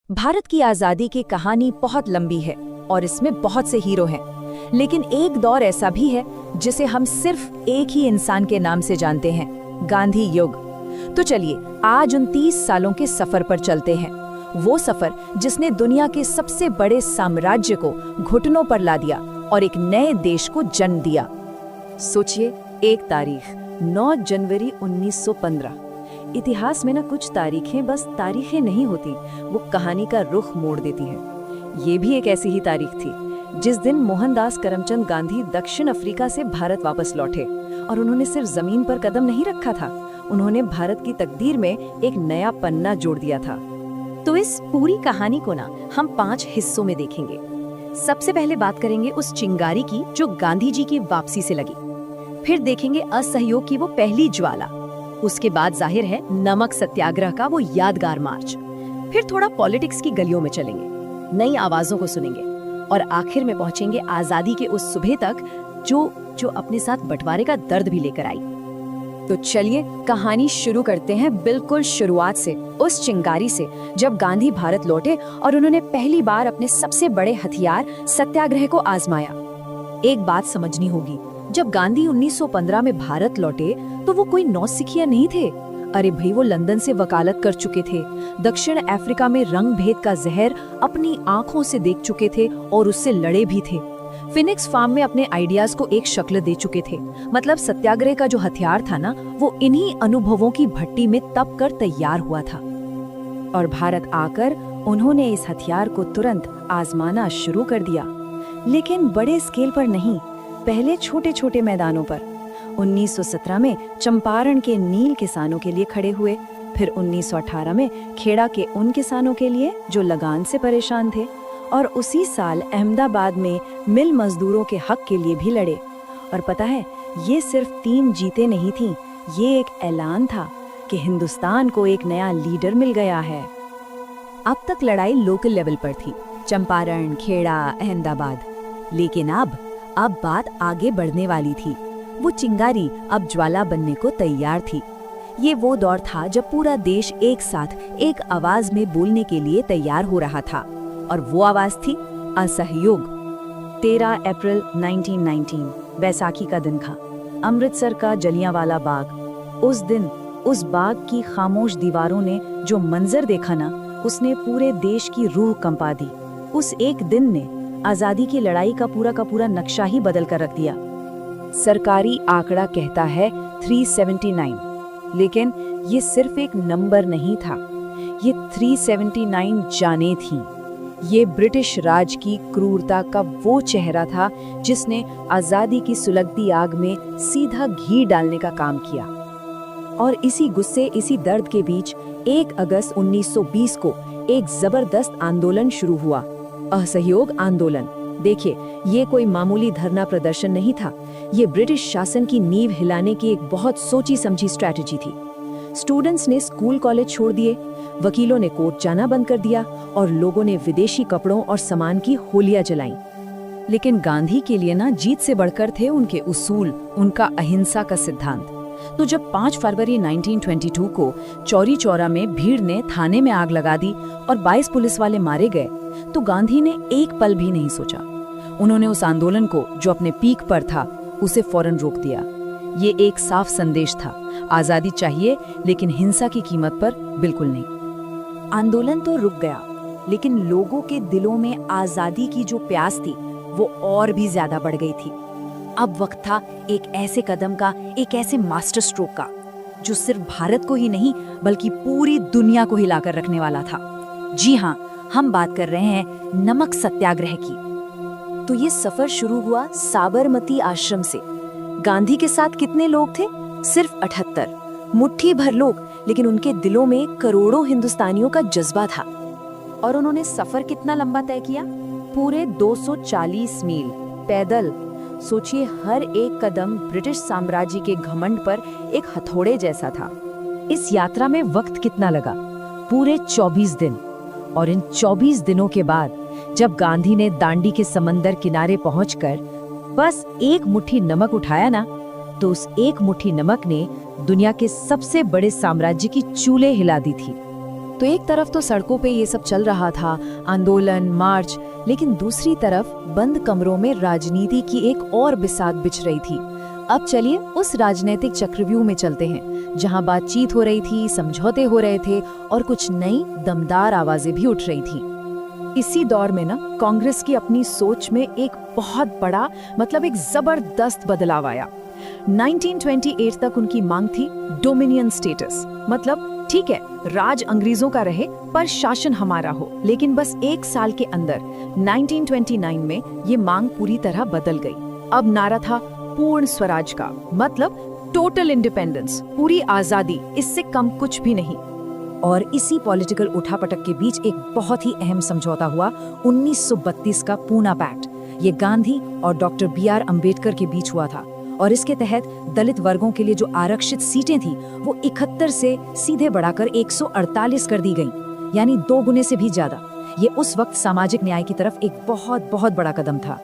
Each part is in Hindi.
भारत की आजादी की कहानी बहुत लंबी है और इसमें बहुत से हीरो हैं। लेकिन एक दौर ऐसा भी है जिसे हम सिर्फ एक ही इंसान के नाम से जानते हैं, गांधी युग। तो चलिए आज उन 30 सालों के सफर पर चलते हैं। वो सफर जिसने दुनिया के सबसे बड़े साम्राज्य को घुटनों पर ला दिया और एक नए देश को जन्म दिया। सोचिए, एक तारीख 9 जनवरी 1915। इतिहास में ना कुछ तारीखें बस तारीखें नहीं होती, वो कहानी का रुख मोड़ देती हैं। ये भी एक ऐसी ही तारीख थी जिस दिन मोहनदास करमचंद गांधी दक्षिण अफ्रीका से भारत वापस लौटे। और उन्होंने सिर्फ जमीन पर कदम नहीं रखा था, उन्होंने भारत की तकदीर में एक नया पन्ना जोड़ दिया था। तो इस पूरी कहानी को ना हम 5 हिस्सों में देखेंगे। सबसे पहले बात करेंगे उस चिंगारी की जो गांधी जी की वापसी से लगी। फिर देखेंगे असहयोग की वो पहली ज्वाला। उसके बाद जाहिर है नमक सत्याग्रह का वो यादगार मार्च। फिर थोड़ा पॉलिटिक्स की गलियों में चलेंगे, नई आवाजों को सुनेंगे और आखिर में पहुंचेंगे आजादी के उस सुबह तक जो अपने साथ बंटवारे का दर्द भी लेकर आई। तो चलिए कहानी शुरू करते हैं बिल्कुल शुरुआत से, उस चिंगारी से जब गांधी भारत लौटे और उन्होंने पहली बार अपने सबसे बड़े हथियार सत्याग्रह को आजमाया। एक बात समझनी होगी, जब गांधी 1915 में भारत लौटे तो वो कोई नौसिखिया नहीं थे। अरे भाई, वो लंदन से वकालत कर चुके थे, दक्षिण अफ्रीका में रंग भेद का जहर अपनी आंखों से देख चुके थे और उससे लड़े भी थे। फिनिक्स फार्म में अपने आइडियाज को एक शक्ल दे चुके थे। मतलब सत्याग्रह का जो हथियार था ना, वो इन्हीं अनुभवों की भट्टी में तप कर तैयार हुआ था। और भारत आकर उन्होंने इस हथियार को तुरंत आजमाना शुरू कर दिया, लेकिन बड़े स्केल पर नहीं, पहले छोटे छोटे मैदानों पर। 1917 में चंपारण के नील किसानों के लिए खड़े हुए, फिर 1918 में खेड़ा के उन किसानों के लिए जो लगान से परेशान थे, और उसी साल अहमदाबाद में मिल मजदूरों के हक के लिए भी लड़े। और पता है, ये सिर्फ 3 जीतें नहीं थीं, ये एक ऐलान था कि हिंदुस्तान को एक नया लीडर मिल गया है। अब तक लड़ाई लोकल लेवल पर थी, चंपारण, खेड़ा, अहमदाबाद। लेकिन अब बात आगे बढ़ने वाली थी। वो चिंगारी अब ज्वाला बनने को तैयार थी। ये वो दौर था जब पूरा देश एक साथ एक आवाज में बोलने के लिए तैयार हो रहा था, और वो आवाज थी असहयोग। 13 अप्रैल 1919 बैसाखी का दिन था। अमृतसर का जलियांवाला बाग। उस दिन उस बाग की खामोश दीवारों ने जो मंजर देखा ना, उसने पूरे देश की रूह कंपा दी। उस एक दिन ने आजादी की लड़ाई का पूरा नक्शा ही बदल कर रख दिया। सरकारी आंकड़ा कहता है 379, लेकिन ये सिर्फ एक नंबर नहीं था, ये 379 जानें थीं। ये ब्रिटिश राज की क्रूरता का वो चेहरा था जिसने आजादी की सुलगती आग में सीधा घी डालने का काम किया। और इसी गुस्से, इसी दर्द के बीच 1 अगस्त 1920 को एक जबरदस्त आंदोलन शुरू हुआ, असहयोग आंदोलन। देखिए, ये कोई मामूली धरना प्रदर्शन नहीं था, ये ब्रिटिश शासन की नींव हिलाने की एक बहुत सोची समझी स्ट्रैटेजी थी। स्टूडेंट्स ने स्कूल कॉलेज छोड़ दिए, वकीलों ने कोर्ट जाना बंद कर दिया और लोगों ने विदेशी कपड़ों और सामान की होलियां जलाईं। लेकिन गांधी के लिए ना जीत से बढ़कर थे उनके उसूल, उनका अहिंसा का सिद्धांत। तो जब 5 फरवरी 1922 को चौरी चौरा में भीड़ ने थाने में आग लगा दी और 22 पुलिस वाले मारे गए, तो गांधी ने एक पल भी नहीं सोचा। उन्होंने उस आंदोलन को, जो अपने पीक पर था, उसे फौरन रोक दिया। ये एक साफ संदेश था, आजादी चाहिए लेकिन हिंसा की कीमत पर बिल्कुल नहीं। आंदोलन तो रुक गया, लेकिन लोगों के दिलों में आजादी की जो प्यास थी वो और भी ज्यादा बढ़ गई थी। अब वक्त था एक ऐसे कदम का, एक ऐसे मास्टर स्ट्रोक का, जो सिर्फ भारत को ही नहीं बल्कि पूरी दुनिया को हिलाकर रखने वाला था। जी हाँ, हम बात कर रहे हैं नमक सत्याग्रह की। तो ये सफर शुरू हुआ साबरमती आश्रम से। गांधी के साथ कितने लोग थे? सिर्फ 78, मुट्ठी भर लोग, लेकिन उनके दिलों में करोड़ों हिंदुस्तानियों का जज्बा था। और उन्होंने सफर कितना लंबा तय किया? पूरे 240 मील पैदल। सोचिए, हर एक कदम ब्रिटिश साम्राज्य के घमंड पर एक हथौड़े जैसा था। इस यात्रा में वक्त कितना लगा? पूरे 24 दिन। और इन 24 दिनों के बाद जब गांधी ने दांडी के समंदर किनारे पहुंचकर बस एक मुट्ठी नमक उठाया ना, तो उस एक मुट्ठी नमक ने दुनिया के सबसे बड़े साम्राज्य की चूल्हे हिला दी थी। तो एक तरफ तो सड़कों पे ये सब चल रहा था, आंदोलन, मार्च, लेकिन दूसरी तरफ बंद कमरों में राजनीति की एक और बिसात बिछ रही थी। अब चलिए उस राजनीतिक चक्रव्यूह में चलते हैं, जहां बातचीत हो रही थी, समझौते हो रहे थे और कुछ नई दमदार आवाजें भी उठ रही थी। इसी दौर में ना कांग्रेस की अपनी सोच में एक बहुत बड़ा एक जबरदस्त बदलाव आया। 1928 तक उनकी मांग थी डोमिनियन स्टेटस, ठीक है राज अंग्रेजों का रहे पर शासन हमारा हो। लेकिन बस एक साल के अंदर 1929 में ये मांग पूरी तरह बदल गई। अब नारा था पूर्ण स्वराज का, टोटल इंडिपेंडेंस, पूरी आजादी, इससे कम कुछ भी नहीं। और इसी पॉलिटिकल उठापटक के बीच एक बहुत ही अहम समझौता हुआ, 1932 का पूना पैक्ट। ये गांधी और डॉक्टर BR अम्बेडकर के बीच हुआ था और इसके तहत दलित वर्गों के लिए जो आरक्षित सीटें थी वो 71 से सीधे बढ़ाकर 148 कर दी गईं, यानी 2 गुने से भी ज्यादा। ये उस वक्त सामाजिक न्याय की तरफ एक बहुत बहुत बड़ा कदम था।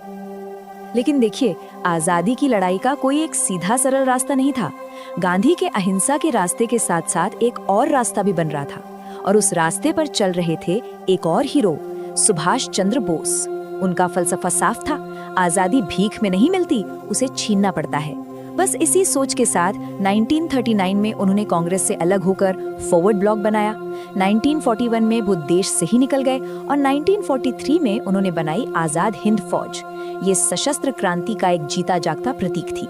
लेकिन देखिए, आजादी की लड़ाई का कोई एक सीधा सरल रास्ता नहीं था। गांधी के अहिंसा के रास्ते के साथ साथ एक और रास्ता भी बन रहा था, और उस रास्ते पर चल रहे थे एक और हीरो, सुभाष चंद्र बोस। उनका फलसफा साफ था, आजादी भीख में नहीं मिलती, उसे छीनना पड़ता है। बस इसी सोच के साथ 1939 में उन्होंने कांग्रेस से अलग होकर फॉरवर्ड ब्लॉक बनाया। 1941 में वो देश से ही निकल गए और 1943 में उन्होंने बनाई आजाद हिंद फौज। ये सशस्त्र क्रांति का एक जीता जागता प्रतीक थी।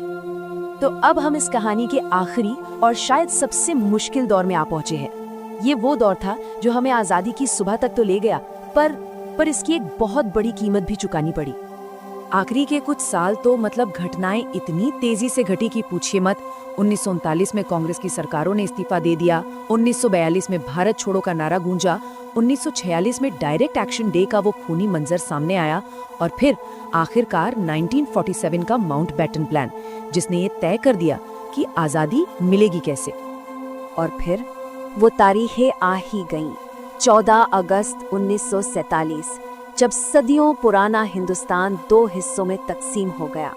तो अब हम इस कहानी के आखिरी और शायद सबसे मुश्किल दौर में आ पहुंचे हैं। ये वो दौर था जो हमें आजादी की सुबह तक तो ले गया, पर इसकी एक बहुत बड़ी कीमत भी चुकानी पड़ी। आखिरी के कुछ साल तो घटनाएं इतनी तेजी से घटी कि पूछिए मत। 1939 में कांग्रेस की सरकारों ने इस्तीफा दे दिया, 1942 में भारत छोड़ो का नारा गूंजा, 1946 में डायरेक्ट एक्शन डे का वो खूनी मंजर सामने आया, और फिर आखिरकार 1947 का माउंटबेटन प्लान, जिसने ये तय कर दिया कि आजादी मिलेगी कैसे। और फिर वो तारीखें आ ही गईं। 14 अगस्त 1947, जब सदियों पुराना हिंदुस्तान 2 हिस्सों में तकसीम हो गया।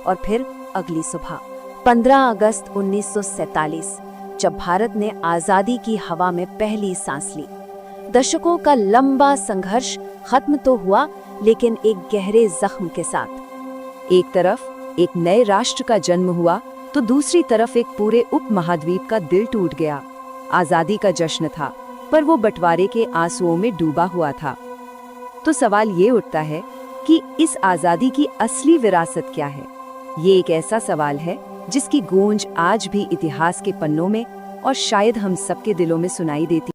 और फिर अगली सुबह 15 अगस्त 1947, जब भारत ने आजादी की हवा में पहली सांस ली। दशकों का लंबा संघर्ष खत्म तो हुआ, लेकिन एक गहरे जख्म के साथ। एक तरफ एक नए राष्ट्र का जन्म हुआ, तो दूसरी तरफ एक पूरे उपमहाद्वीप का दिल टूट गया। आजादी का जश्न था, पर वो बंटवारे के आंसुओं में डूबा हुआ था। तो सवाल ये उठता है कि इस आजादी की असली विरासत क्या है? ये एक ऐसा सवाल है जिसकी गूंज आज भी इतिहास के पन्नों में और शायद हम सबके दिलों में सुनाई देती